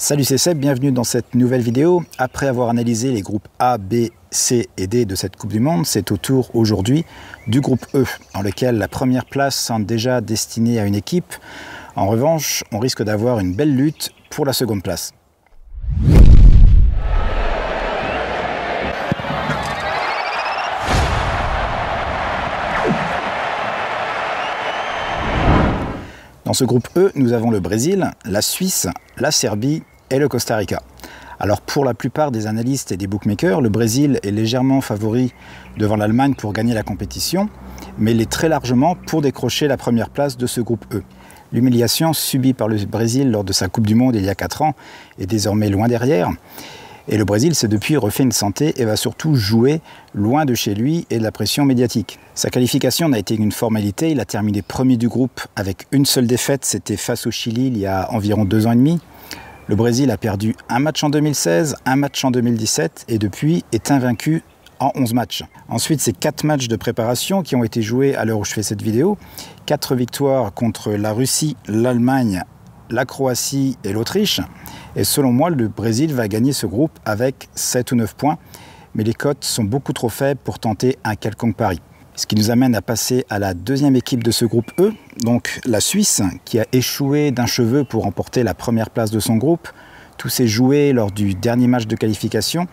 Salut, c'est Seb, bienvenue dans cette nouvelle vidéo. Après avoir analysé les groupes A, B, C et D de cette Coupe du Monde, c'est au tour aujourd'hui du groupe E, dans lequel la première place semble déjà destinée à une équipe. En revanche, on risque d'avoir une belle lutte pour la seconde place. Dans ce groupe E, nous avons le Brésil, la Suisse, la Serbie et le Costa Rica. Alors pour la plupart des analystes et des bookmakers, le Brésil est légèrement favori devant l'Allemagne pour gagner la compétition, mais il est très largement pour décrocher la première place de ce groupe E. L'humiliation subie par le Brésil lors de sa Coupe du Monde il y a 4 ans est désormais loin derrière. Et le Brésil s'est depuis refait une santé et va surtout jouer loin de chez lui et de la pression médiatique. Sa qualification n'a été qu'une formalité, il a terminé premier du groupe avec une seule défaite, c'était face au Chili il y a environ 2 ans et demi. Le Brésil a perdu un match en 2016, un match en 2017 et depuis est invaincu en 11 matchs. Ensuite, c'est 4 matchs de préparation qui ont été joués à l'heure où je fais cette vidéo. 4 victoires contre la Russie, l'Allemagne, la Croatie et l'Autriche. Et selon moi, le Brésil va gagner ce groupe avec 7 ou 9 points. Mais les cotes sont beaucoup trop faibles pour tenter un quelconque pari. Ce qui nous amène à passer à la deuxième équipe de ce groupe E, donc la Suisse, qui a échoué d'un cheveu pour remporter la première place de son groupe. Tout s'est joué lors du dernier match de qualification.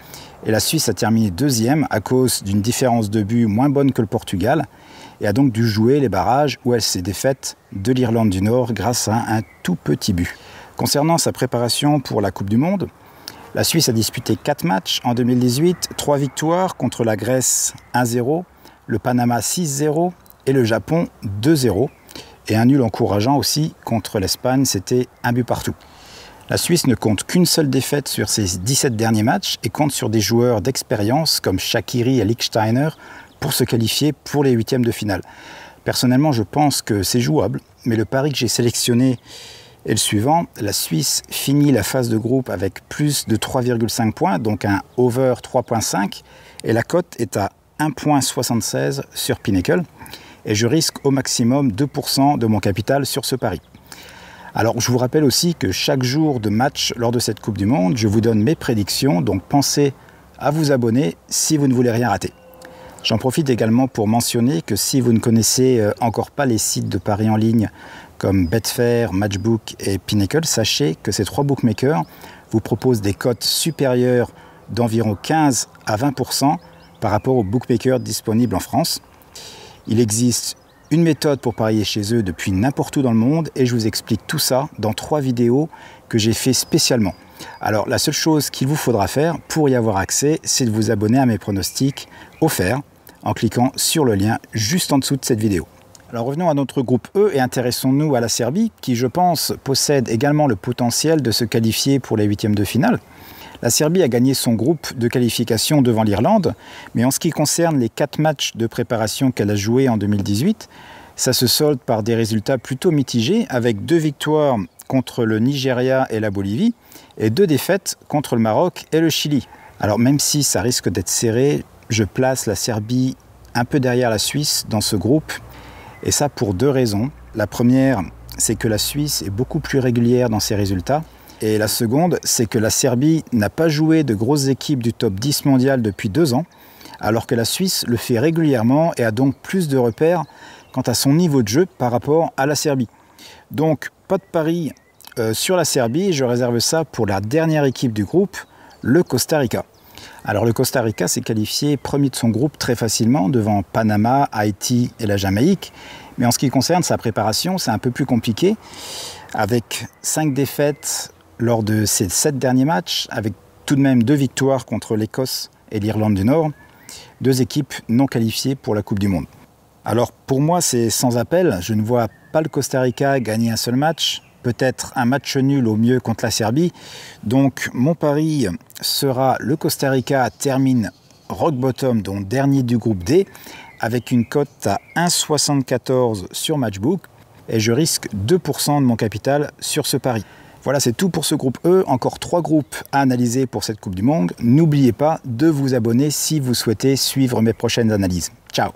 Et la Suisse a terminé deuxième à cause d'une différence de but moins bonne que le Portugal. Et a donc dû jouer les barrages où elle s'est défaite de l'Irlande du Nord grâce à un tout petit but. Concernant sa préparation pour la Coupe du Monde, la Suisse a disputé 4 matchs en 2018, 3 victoires contre la Grèce 1-0, le Panama 6-0 et le Japon 2-0. Et un nul encourageant aussi contre l'Espagne, c'était un but partout. La Suisse ne compte qu'une seule défaite sur ses 17 derniers matchs et compte sur des joueurs d'expérience comme Shaqiri et Lichtsteiner pour se qualifier pour les huitièmes de finale. Personnellement, je pense que c'est jouable, mais le pari que j'ai sélectionné est le suivant. La Suisse finit la phase de groupe avec plus de 3,5 points, donc un over 3,5, et la cote est à 1,76 sur Pinnacle, et je risque au maximum 2% de mon capital sur ce pari. Alors, je vous rappelle aussi que chaque jour de match lors de cette Coupe du Monde, je vous donne mes prédictions, donc pensez à vous abonner si vous ne voulez rien rater. J'en profite également pour mentionner que si vous ne connaissez encore pas les sites de paris en ligne comme Betfair, Matchbook et Pinnacle, sachez que ces 3 bookmakers vous proposent des cotes supérieures d'environ 15 à 20% par rapport aux bookmakers disponibles en France. Il existe une méthode pour parier chez eux depuis n'importe où dans le monde et je vous explique tout ça dans 3 vidéos que j'ai fait spécialement. Alors la seule chose qu'il vous faudra faire pour y avoir accès, c'est de vous abonner à mes pronostics offerts en cliquant sur le lien juste en dessous de cette vidéo. Alors revenons à notre groupe E et intéressons-nous à la Serbie qui, je pense, possède également le potentiel de se qualifier pour les huitièmes de finale. La Serbie a gagné son groupe de qualification devant l'Irlande, mais en ce qui concerne les 4 matchs de préparation qu'elle a joués en 2018, ça se solde par des résultats plutôt mitigés avec 2 victoires contre le Nigeria et la Bolivie et 2 défaites contre le Maroc et le Chili. Alors même si ça risque d'être serré, je place la Serbie un peu derrière la Suisse dans ce groupe et ça pour 2 raisons. La première, c'est que la Suisse est beaucoup plus régulière dans ses résultats. Et la seconde, c'est que la Serbie n'a pas joué de grosses équipes du top 10 mondial depuis 2 ans, alors que la Suisse le fait régulièrement et a donc plus de repères quant à son niveau de jeu par rapport à la Serbie. Donc, pas de pari sur la Serbie, je réserve ça pour la dernière équipe du groupe, le Costa Rica. Alors le Costa Rica s'est qualifié premier de son groupe très facilement devant Panama, Haïti et la Jamaïque. Mais en ce qui concerne sa préparation, c'est un peu plus compliqué, avec 5 défaites lors de ces 7 derniers matchs, avec tout de même 2 victoires contre l'Écosse et l'Irlande du Nord, 2 équipes non qualifiées pour la Coupe du Monde. Alors pour moi c'est sans appel, je ne vois pas le Costa Rica gagner un seul match, peut-être un match nul au mieux contre la Serbie. Donc mon pari sera le Costa Rica termine rock bottom, donc dernier du groupe D, avec une cote à 1,74 sur Matchbook, et je risque 2% de mon capital sur ce pari. Voilà, c'est tout pour ce groupe E. Encore 3 groupes à analyser pour cette Coupe du Monde. N'oubliez pas de vous abonner si vous souhaitez suivre mes prochaines analyses. Ciao!